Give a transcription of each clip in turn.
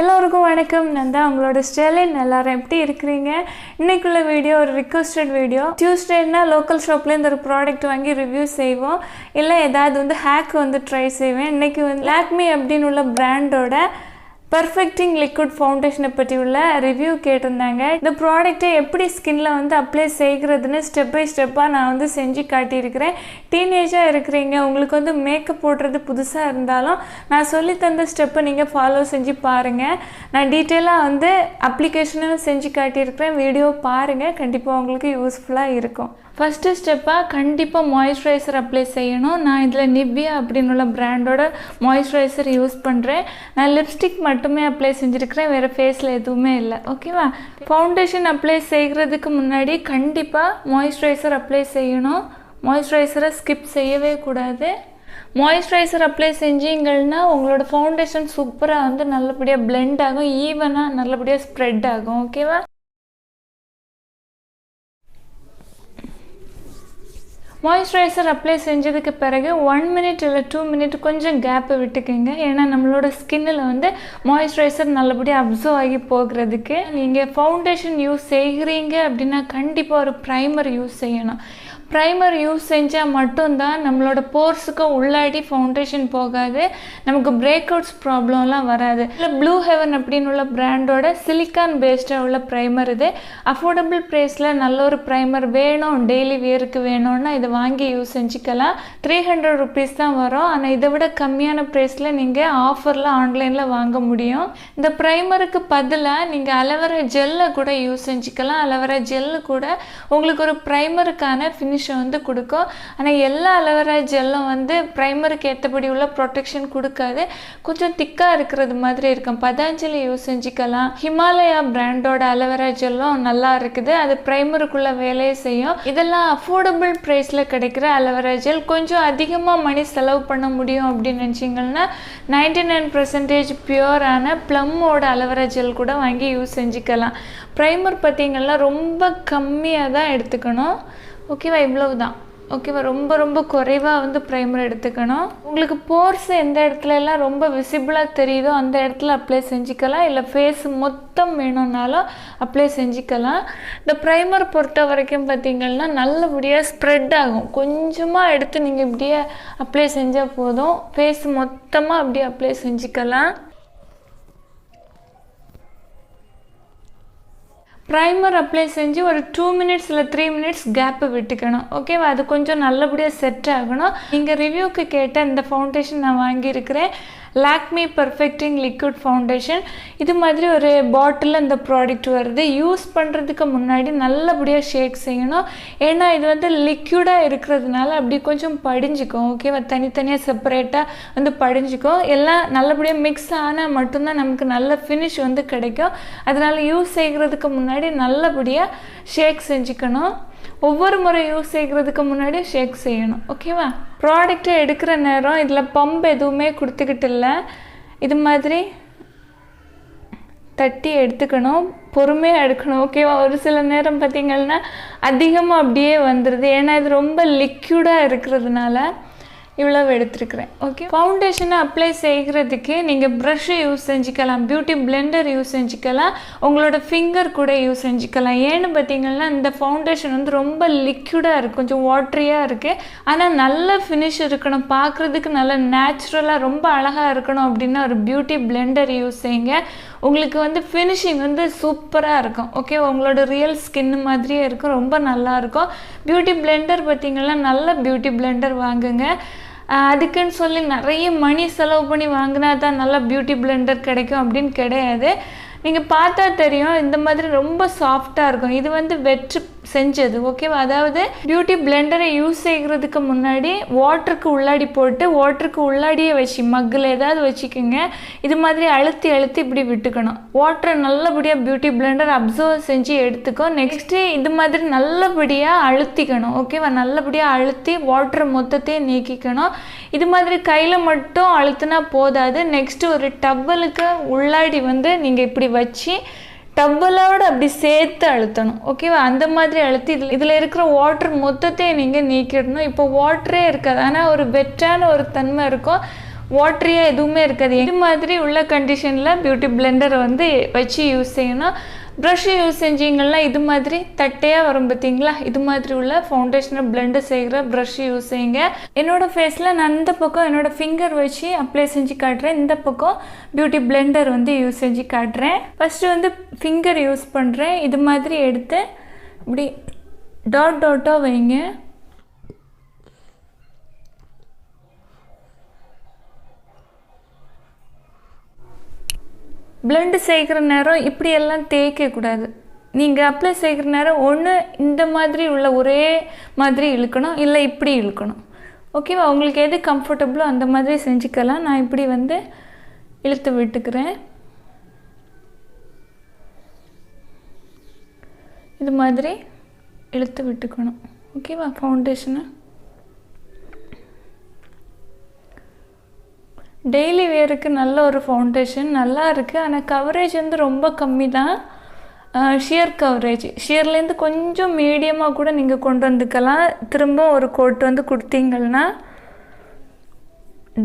எல்லோருக்கும் வணக்கம். நான் தான் உங்களோட ஸ்டெலின். எல்லாரும் எப்படி இருக்கிறீங்க? இன்னைக்குள்ள வீடியோ ஒரு ரிக்வெஸ்டட் வீடியோ. டியூஸ்டேனா லோக்கல் ஷாப்லேருந்து ஒரு ப்ராடக்ட் வாங்கி ரிவ்யூ செய்வோம், இல்லை ஏதாவது ஹேக் ட்ரை செய்வேன். இன்றைக்கி லாக்மி அப்படின்னு உள்ள பிராண்டோட பர்ஃபெக்டிங் லிக்விட் ஃபவுண்டேஷனை பற்றி உள்ள ரிவ்யூ கேட்டிருந்தாங்க. இந்த ப்ராடக்ட்டை எப்படி ஸ்கின்ல அப்ளை செய்கிறதுன்னு ஸ்டெப் பை ஸ்டெப்பாக நான் செஞ்சு காட்டியிருக்கிறேன். டீனேஜாக இருக்கிறீங்க, உங்களுக்கு மேக்கப் போடுறது புதுசாக இருந்தாலும் நான் சொல்லி தந்த ஸ்டெப்பை நீங்கள் ஃபாலோ செஞ்சு பாருங்கள். நான் டீட்டெயிலாக அப்ளிகேஷனும் செஞ்சு காட்டியிருக்கிறேன். வீடியோ பாருங்கள், கண்டிப்பாக உங்களுக்கு யூஸ்ஃபுல்லாக இருக்கும். ஃபஸ்ட்டு ஸ்டெப்பாக கண்டிப்பாக மாய்ஸ்சரைசர் அப்ளை செய்யணும். நான் இதில் நிவ்யா அப்படின்னு உள்ள பிராண்டோட மாய்ஸ்சரைசர் யூஸ் பண்ணுறேன். நான் லிப்ஸ்டிக் மட்டுமே அப்ளை செஞ்சுருக்கிறேன், வேறு ஃபேஸில் எதுவுமே இல்லை. ஓகேவா? ஃபவுண்டேஷன் அப்ளை செய்கிறதுக்கு முன்னாடி கண்டிப்பாக மாய்ஸ்சரைசர் அப்ளை செய்யணும். மாய்ஸ்சரைசரை ஸ்கிப் செய்யவே கூடாது. மாய்ஸ்சரைசர் அப்ளை செஞ்சீங்கன்னா உங்களோட ஃபவுண்டேஷன் சூப்பராக நல்லபடியாக பிளெண்ட் ஆகும், ஈவனாக நல்லபடியாக ஸ்ப்ரெட் ஆகும். ஓகேவா? மாய்ஸ்சரைசர் அப்ளை செஞ்சதுக்கு பிறகு 1 மினிட் இல்லை 2 மினிட் கொஞ்சம் கேப்பை விட்டுக்குங்க. ஏன்னா நம்மளோட ஸ்கின்னில் மாய்ஸ்சரைசர் நல்லபடியாக அப்சர்வ் ஆகி போகிறதுக்கு. நீங்கள் ஃபவுண்டேஷன் யூஸ் செய்கிறீங்க அப்படின்னா கண்டிப்பாக ஒரு ப்ரைமர் யூஸ் செய்யணும். ப்ரைமர் யூஸ் செஞ்சால் மட்டும்தான் நம்மளோட போர்ஸுக்கு உள்ளாடி ஃபவுண்டேஷன் போகாது, நமக்கு பிரேக் அவுட்ஸ் ப்ராப்ளம்லாம் வராது. இல்லை ப்ளூ ஹெவன் அப்படின்னு உள்ள பிராண்டோட சிலிக்கான் பேஸ்டாக உள்ள ப்ரைமர் இது. அஃபோர்டபுள் ப்ரைஸில் நல்ல ஒரு ப்ரைமர் வேணும், டெய்லி வியருக்கு வேணும்னா இதை வாங்கி யூஸ் செஞ்சுக்கலாம். 300 ருபீஸ் தான் வரும். ஆனால் இதை விட கம்மியான ப்ரைஸில் நீங்கள் ஆஃபரில் ஆன்லைனில் வாங்க முடியும். இந்த ப்ரைமருக்கு பதிலாக நீங்கள் அலோவேரா ஜெல்லை கூட யூஸ் செஞ்சுக்கலாம். அலோவேரா ஜெல்லு கூட உங்களுக்கு ஒரு ப்ரைமருக்கான ஃபினிஷை கொடுக்கும். ஆனால் எல்லா அலோவேரா ஜெல்லும் ப்ரைமருக்கு ஏற்றபடி உள்ள ப்ரொடெக்ஷன் கொடுக்காது, கொஞ்சம் திக்காக இருக்கிறது மாதிரி இருக்கும். பதாஞ்சலி யூஸ் செஞ்சுக்கலாம். ஹிமாலயா பிராண்டோட அலோவேரா ஜெல்லும் நல்லா இருக்குது, அது ப்ரைமருக்குள்ள வேலையை செய்யும். இதெல்லாம் அஃபோர்டபுள் ப்ரைஸில் கிடைக்கிற அலோவேரா ஜெல். கொஞ்சம் அதிகமாக மணி செலவு பண்ண முடியும் அப்படின்னு நினச்சிங்கன்னா 99% பியூரான ப்ளம்மோட அலோவேரா ஜெல் கூட வாங்கி யூஸ் செஞ்சுக்கலாம். ப்ரைமர் பார்த்திங்கன்னா ரொம்ப கம்மியாக தான் எடுத்துக்கணும். ஓகேவா? இவ்வளவு தான். ஓகேவா? ரொம்ப ரொம்ப குறைவாக ப்ரைமர் எடுத்துக்கணும். உங்களுக்கு போர்ஸ் எந்த இடத்துலலாம் ரொம்ப விசிபிளாக தெரியுதோ அந்த இடத்துல அப்ளை செஞ்சுக்கலாம், இல்லை ஃபேஸ் மொத்தம் வேணும்னாலும் அப்ளை செஞ்சுக்கலாம். இந்த ப்ரைமர் பொறுத்த வரைக்கும் பார்த்திங்கன்னா நல்லபடியாக ஸ்ப்ரெட் ஆகும். கொஞ்சமாக எடுத்து நீங்கள் இப்படியே அப்ளை செஞ்சால் போதும், ஃபேஸ் மொத்தமாக அப்படியே அப்ளை செஞ்சுக்கலாம். ப்ரைமர் அப்ளை செஞ்சு ஒரு 2 மினிட்ஸ் இல்லை 3 மினிட்ஸ் கேப்பை விட்டுக்கணும். ஓகேவா? அது கொஞ்சம் நல்லபடியாக செட் ஆகணும். நீங்கள் ரிவ்யூக்கு கேட்ட இந்த ஃபவுண்டேஷன் நான் வாங்கியிருக்கிறேன், லாக்மி பர்ஃபெக்டிங் லிக்விட் ஃபவுண்டேஷன். இது மாதிரி ஒரு பாட்டிலில் இந்த ப்ராடக்ட் வருது. யூஸ் பண்ணுறதுக்கு முன்னாடி நல்லபடியாக ஷேக் செய்யணும். ஏன்னா இது லிக்விடாக இருக்கிறதுனால அப்படி கொஞ்சம் படிஞ்சுக்கும். ஓகேவா? தனித்தனியாக செப்பரேட்டாக படிஞ்சுக்கும். எல்லாம் நல்லபடியாக மிக்ஸ் ஆனால் மட்டும்தான் நமக்கு நல்ல ஃபினிஷ் கிடைக்கும். அதனால் யூஸ் செய்கிறதுக்கு முன்னாடி நல்லபடியாக ஷேக் செஞ்சுக்கணும். ஒவ்வொரு முறை யூஸ் செய்கிறதுக்கு முன்னாடி ஷேக் செய்யணும். ஓகேவா? ப்ராடக்டை எடுக்கிற நேரம் இதில் பம்ப் எதுவுமே கொடுத்துக்கிட்டு இல்லை, இது மாதிரி தட்டி எடுத்துக்கணும், பொறுமையாக எடுக்கணும். ஓகேவா? ஒரு சில நேரம் பார்த்திங்கன்னா அதிகமாக அப்படியே வந்துடுது, ஏன்னா இது ரொம்ப லிக்யூடாக இருக்கிறதுனால இவ்வளவு எடுத்துருக்கிறேன். ஓகே, ஃபவுண்டேஷனை அப்ளை செய்கிறதுக்கு நீங்கள் ப்ரஷ்ஷை யூஸ் செஞ்சுக்கலாம், பியூட்டி பிளெண்டர் யூஸ் செஞ்சுக்கலாம், உங்களோட ஃபிங்கர் கூட யூஸ் செஞ்சுக்கலாம். ஏன்னு பார்த்தீங்கன்னா இந்த ஃபவுண்டேஷன் ரொம்ப லிக்யூடாக இருக்குது, கொஞ்சம் வாட்ரியாக இருக்குது. ஆனால் நல்ல ஃபினிஷ் இருக்கணும், பார்க்குறதுக்கு நல்ல நேச்சுரலாக ரொம்ப அழகாக இருக்கணும் அப்படின்னா ஒரு பியூட்டி பிளெண்டர் யூஸ் செய்யுங்க. உங்களுக்கு ஃபினிஷிங் சூப்பராக இருக்கும். ஓகே, உங்களோட ரியல் ஸ்கின் மாதிரியே இருக்கும், ரொம்ப நல்லாயிருக்கும். பியூட்டி பிளெண்டர் பார்த்தீங்கன்னா நல்ல பியூட்டி பிளெண்டர் வாங்குங்க. அதுக்குன்னு சொல்லி நிறைய மணி செலவு பண்ணி வாங்கினா தான் நல்லா பியூட்டி பிளெண்டர் கிடைக்கும் அப்படின்னு கிடையாது. நீங்கள் பார்த்தா தெரியும், இந்த மாதிரி ரொம்ப சாஃப்டாக இருக்கும். இது வெற்று செஞ்சது. ஓகேவா? அதாவது பியூட்டி பிளெண்டரை யூஸ் செய்கிறதுக்கு முன்னாடி வாட்டருக்கு உள்ளாடி போட்டு வாட்டருக்கு உள்ளாடியே வச்சு மக்கில் ஏதாவது வச்சுக்கோங்க. இது மாதிரி அழுத்தி அழுத்தி இப்படி விட்டுக்கணும். வாட்டரை நல்லபடியாக பியூட்டி பிளெண்டர் அப்சர்வ் செஞ்சு எடுத்துக்கும். நெக்ஸ்ட்டு இது மாதிரி நல்லபடியாக அழுத்திக்கணும். ஓகேவா? நல்லபடியாக அழுத்தி வாட்டரை மொத்தத்தையும் நீக்கிக்கணும். இது மாதிரி கையில் மட்டும் அழுத்தினா போதாது. நெக்ஸ்ட்டு ஒரு டவலுக்கு உள்ளாடி நீங்கள் இப்படி வச்சு டவலோடு அப்படி சேர்த்து அழுத்தணும். ஓகேவா? அந்த மாதிரி அழுத்தி இதில் இருக்கிற வாட்டர் மொத்தத்தையும் நீங்கள் நீக்கிடணும். இப்போ வாட்டரே இருக்காது, ஆனால் ஒரு வெட்டான ஒரு தன்மை இருக்கும். வாட்டரியாக எதுவுமே இருக்காது. இது மாதிரி உள்ள கண்டிஷனில் பியூட்டி பிளெண்டரை வந்து வச்சு யூஸ் செய்யணும். ப்ரஷ் யூஸ் செஞ்சிங்கன்னா இது மாதிரி தட்டையாக வரும் பார்த்தீங்களா, இது மாதிரி உள்ள ஃபவுண்டேஷனை பிளெண்டு செய்கிற ப்ரஷ் யூஸ் செய்யுங்க. என்னோடய ஃபேஸில் நான் இந்த பக்கம் என்னோடய ஃபிங்கர் வச்சு அப்ளை செஞ்சு காட்டுறேன், இந்த பக்கம் பியூட்டி பிளெண்டர் வந்து யூஸ் செஞ்சு காட்டுறேன். ஃபஸ்ட்டு வந்து ஃபிங்கர் யூஸ் பண்ணுறேன். இது மாதிரி எடுத்து இப்படி டாட் டாட்டாக வைங்க. பிளெண்டு செய்கிற நேரம் இப்படியெல்லாம் தேய்க்கக்கூடாது. நீங்கள் அப்ளை செய்கிற நேரம் ஒன்று இந்த மாதிரி உள்ள ஒரே மாதிரி இழுக்கணும், இல்லை இப்படி இழுக்கணும். ஓகேவா? உங்களுக்கு எது கம்ஃபர்டபுளோ அந்த மாதிரி செஞ்சுக்கலாம். நான் இப்படி வந்து இழுத்து விட்டுக்கிறேன். இது மாதிரி இழுத்து விட்டுக்கணும். ஓகேவா? ஃபவுண்டேஷனை டெய்லி வேருக்கு நல்ல ஒரு ஃபவுண்டேஷன், நல்லா இருக்குது. ஆனால் கவரேஜ் வந்து ரொம்ப கம்மி தான். ஷியர் கவரேஜ், ஷியர்லேருந்து கொஞ்சம் மீடியமாக கூட நீங்கள் கொண்டு வந்துக்கலாம். திரும்ப ஒரு கோட் வந்து கொடுத்தீங்கன்னா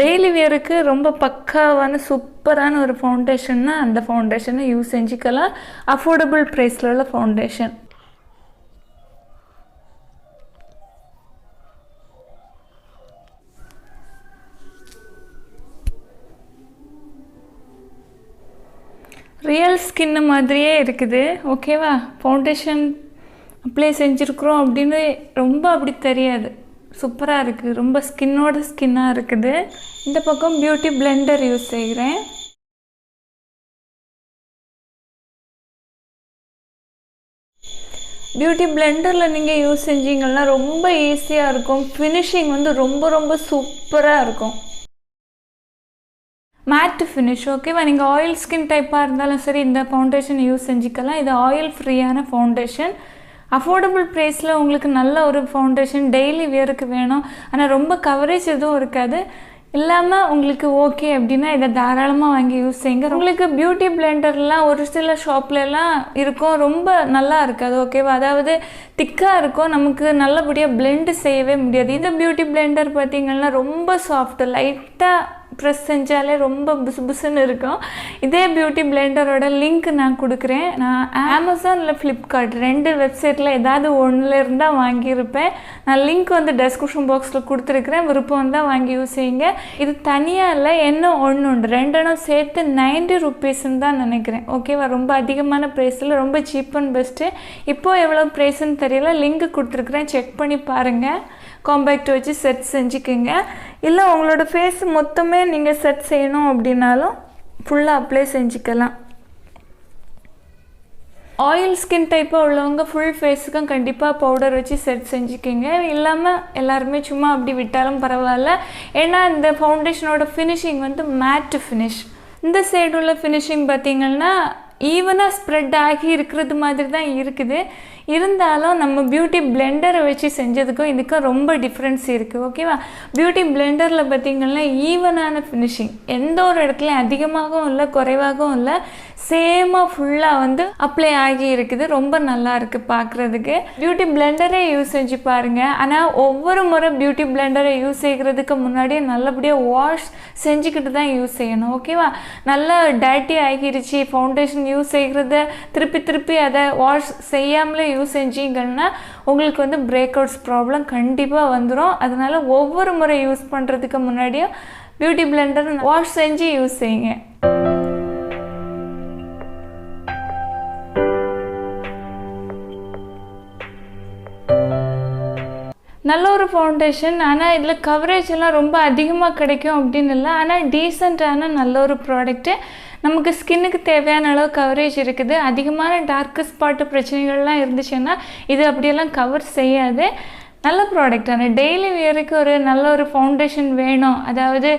டெய்லி வேருக்கு ரொம்ப பக்காவான சூப்பரான ஒரு ஃபவுண்டேஷன்னா அந்த ஃபவுண்டேஷனை யூஸ் செஞ்சுக்கலாம். அஃபோர்டபுள் ப்ரைஸில் உள்ள ஃபவுண்டேஷன். ரியல் ஸ்கின்னு மாதிரியே இருக்குது. ஓகேவா? ஃபவுண்டேஷன் அப்ளை செஞ்சுருக்குறோம் அப்படின்னு ரொம்ப அப்படி தெரியாது. சூப்பராக இருக்குது, ரொம்ப ஸ்கின்னோட ஸ்கின்னாக இருக்குது. இந்த பக்கம் பியூட்டி பிளெண்டர் யூஸ் செய்கிறேன். பியூட்டி பிளெண்டரில் நீங்கள் யூஸ் செஞ்சீங்கன்னா ரொம்ப ஈஸியாக இருக்கும். ஃபினிஷிங் வந்து ரொம்ப ரொம்ப சூப்பராக இருக்கும். மேட்டு ஃபினிஷ். ஓகேவா? நீங்கள் ஆயில் ஸ்கின் டைப்பாக இருந்தாலும் சரி இந்த ஃபவுண்டேஷன் யூஸ் செஞ்சுக்கலாம். இது ஆயில் ஃப்ரீயான ஃபவுண்டேஷன். அஃபோர்டபுள் ப்ரைஸில் உங்களுக்கு நல்ல ஒரு ஃபவுண்டேஷன் டெய்லி வேருக்கு வேணும். ஆனால் ரொம்ப கவரேஜ் எதுவும் இருக்காது. இல்லாமல் உங்களுக்கு ஓகே அப்படின்னா இதை தாராளமாக வாங்கி யூஸ் செய்யுங்க. உங்களுக்கு பியூட்டி பிளெண்டர்லாம் ஒரு சில ஷாப்லலாம் இருக்கும், ரொம்ப நல்லா இருக்காது. ஓகேவா? அதாவது திக்காக இருக்கும், நமக்கு நல்லபடியாக பிளெண்டு செய்யவே முடியாது. இந்த பியூட்டி பிளெண்டர் பார்த்திங்கன்னா ரொம்ப சாஃப்ட், லைட்டாக ப்ரெஸ் செஞ்சாலே ரொம்ப புசு புசுன்னு இருக்கும். இதே பியூட்டி பிளெண்டரோட லிங்க் நான் கொடுக்குறேன். நான் அமேசான் இல்லை ஃப்ளிப்கார்ட் 2 வெப்சைட்டில் ஏதாவது ஒன்றில் இருந்தால் வாங்கியிருப்பேன். நான் லிங்க் வந்து டெஸ்கிரிப்ஷன் பாக்ஸில் கொடுத்துருக்குறேன். விருப்பம் தான் வாங்கி யூஸ் செய்யுங்க. இது தனியாக இல்லை, என்ன ஒன்று உண்டு, 2 சேர்த்து 90 ருபீஸ்ன்னு தான் நினைக்கிறேன். ஓகேவா? ரொம்ப அதிகமான ப்ரைஸில் ரொம்ப சீப் அண்ட் பெஸ்ட்டு. இப்போது எவ்வளோ ப்ரைஸ்ன்னு தெரியல, லிங்க் கொடுத்துருக்குறேன், செக் பண்ணி பாருங்கள். காம்பேக்ட் வச்சு செட் செஞ்சுக்கோங்க. இல்லை உங்களோட ஃபேஸ் மொத்தமே நீங்கள் செட் செய்யணும் அப்படின்னாலும் ஃபுல்லாக அப்ளை செஞ்சுக்கலாம். ஆயில் ஸ்கின் டைப்பாக உள்ளவங்க ஃபுல் ஃபேஸுக்கும் கண்டிப்பாக பவுடர் வச்சு செட் செஞ்சுக்கிங்க. இல்லாமல் எல்லாருமே சும்மா அப்படி விட்டாலும் பரவாயில்ல. ஏன்னா இந்த ஃபவுண்டேஷனோட ஃபினிஷிங் வந்து மேட்டு ஃபினிஷ். இந்த சைடு உள்ள ஃபினிஷிங் பார்த்திங்கன்னா ஈவனாக ஸ்ப்ரெட் ஆகி இருக்கிறது மாதிரி தான் இருக்குது. இருந்தாலும் நம்ம பியூட்டி பிளெண்டரை வச்சு செஞ்சதுக்கும் இதுக்கும் ரொம்ப டிஃப்ரென்ஸ் இருக்குது. ஓகேவா? பியூட்டி பிளெண்டரில் பார்த்திங்கன்னா ஈவனான ஃபினிஷிங், எந்த ஒரு இடத்துலையும் அதிகமாகவும் இல்லை குறைவாகவும் இல்லை, சேமாக ஃபுல்லாக வந்து அப்ளை ஆகி இருக்குது. ரொம்ப நல்லா இருக்குது பார்க்குறதுக்கு. பியூட்டி பிளெண்டரே யூஸ் செஞ்சு பாருங்கள். ஆனால் ஒவ்வொரு முறை பியூட்டி பிளெண்டரை யூஸ் செய்கிறதுக்கு முன்னாடியே நல்லபடியாக வாஷ் செஞ்சுக்கிட்டு தான் யூஸ் செய்யணும். ஓகேவா? நல்லா டர்ட்டி ஆகிருச்சு, ஃபவுண்டேஷன் யூஸ் செய்கிறத திருப்பி அதை வாஷ் செய்யாமலே யூஸ் செஞ்சீங்கன்னா உங்களுக்கு வந்து பிரேக் அவுட்ஸ் ப்ராப்ளம் கண்டிப்பாக வந்துடும். அதனால் ஒவ்வொரு முறை யூஸ் பண்ணுறதுக்கு முன்னாடியும் பியூட்டி பிளெண்டர் வாஷ் செஞ்சு யூஸ் செய்யுங்க. நல்ல ஒரு ஃபவுண்டேஷன். ஆனால் இதில் கவரேஜ் எல்லாம் ரொம்ப அதிகமாக கிடைக்கும் அப்படின்னு இல்லை, ஆனால் டீசெண்டான நல்ல ஒரு ப்ராடக்ட்டு. நமக்கு ஸ்கின்னுக்கு தேவையான அளவு கவரேஜ் இருக்குது. அதிகமான டார்க் ஸ்பாட்டு பிரச்சனைகள்லாம் இருந்துச்சுன்னா இது அப்படியெல்லாம் கவர் செய்யாது. நல்ல ப்ராடக்ட். ஆனால் டெய்லி வேருக்கு ஒரு நல்ல ஒரு ஃபவுண்டேஷன் வேணும், அதாவது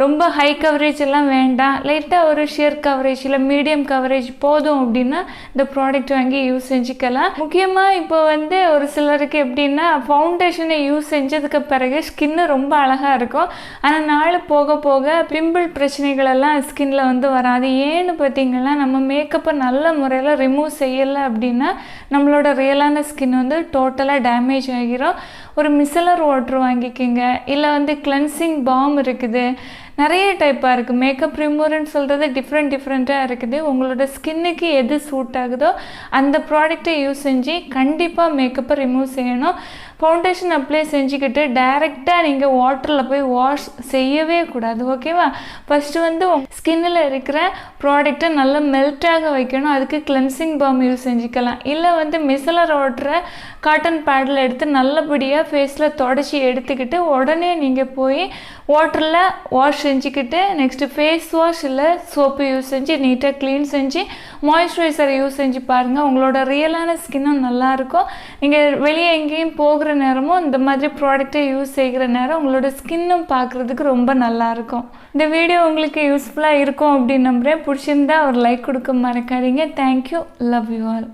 ரொம்ப ஹை கவரேஜ் எல்லாம் வேண்டாம், லைட்டாக ஒரு ஷியர் கவரேஜ் இல்லை மீடியம் கவரேஜ் போதும் அப்படின்னா இந்த ப்ராடக்ட் வாங்கி யூஸ் செஞ்சுக்கலாம். முக்கியமாக இப்போ வந்து ஒரு சிலருக்கு எப்படின்னா ஃபவுண்டேஷனை யூஸ் செஞ்சதுக்கு பிறகு ஸ்கின்னு ரொம்ப அழகாக இருக்கும். ஆனால் நாள் போக போக பிம்பிள் பிரச்சனைகள் எல்லாம் ஸ்கின்னில் வந்து வராது. ஏன்னு பார்த்தீங்கன்னா நம்ம மேக்கப்பை நல்ல முறையில் ரிமூவ் செய்யலை அப்படின்னா நம்மளோட ரியலான ஸ்கின் வந்து டோட்டலாக டேமேஜ் ஆகிரும். ஒரு மிசலர் வாட்டர் வாங்கிக்கோங்க. இல்லை வந்து கிளென்சிங் பாம் இருக்குது, நிறைய டைப்பாக இருக்குது. மேக்கப் ரிமூவர்னு சொல்கிறது டிஃப்ரெண்ட்டாக இருக்குது. உங்களோட ஸ்கின்னுக்கு எது சூட் ஆகுதோ அந்த ப்ராடக்டை யூஸ் செஞ்சு கண்டிப்பாக மேக்கப்பை ரிமூவ் செய்யணும். ஃபவுண்டேஷன் அப்ளை செஞ்சுக்கிட்டு டைரெக்டாக நீங்கள் வாட்டரில் போய் வாஷ் செய்யவே கூடாது, ஓகேவா? ஃபஸ்ட்டு வந்து ஸ்கின்னில் இருக்கிற ப்ராடக்டை நல்லா மெல்ட்டாக வைக்கணும். அதுக்கு கிளென்சிங் பாம் யூஸ் செஞ்சுக்கலாம். இல்லை வந்து மிசலர் வாட்டரை காட்டன் பேடில் எடுத்து நல்லபடியாக ஃபேஸில் தொடச்சி எடுத்துக்கிட்டு உடனே நீங்கள் போய் வாட்டரில் வாஷ் செஞ்சுக்கிட்டு நெக்ஸ்ட்டு ஃபேஸ் வாஷ் இல்லை சோப்பு யூஸ் செஞ்சு நீட்டாக க்ளீன் செஞ்சு மாய்ஸ்சரைசரை யூஸ் செஞ்சு பாருங்கள். உங்களோட ரியலான ஸ்கின்னும் நல்லாயிருக்கும். நீங்கள் வெளியே எங்கேயும் போகிற நேரமும் இந்த மாதிரி ப்ராடக்டை யூஸ் செய்கிற நேரம் உங்களோட ஸ்கின்னும் பார்க்குறதுக்கு ரொம்ப நல்லாயிருக்கும். இந்த வீடியோ உங்களுக்கு யூஸ்ஃபுல்லாக இருக்கும் அப்படின்னு நம்புகிறேன். பிடிச்சிருந்தா ஒரு லைக் கொடுக்க மறக்காதீங்க. Thank you, love you all.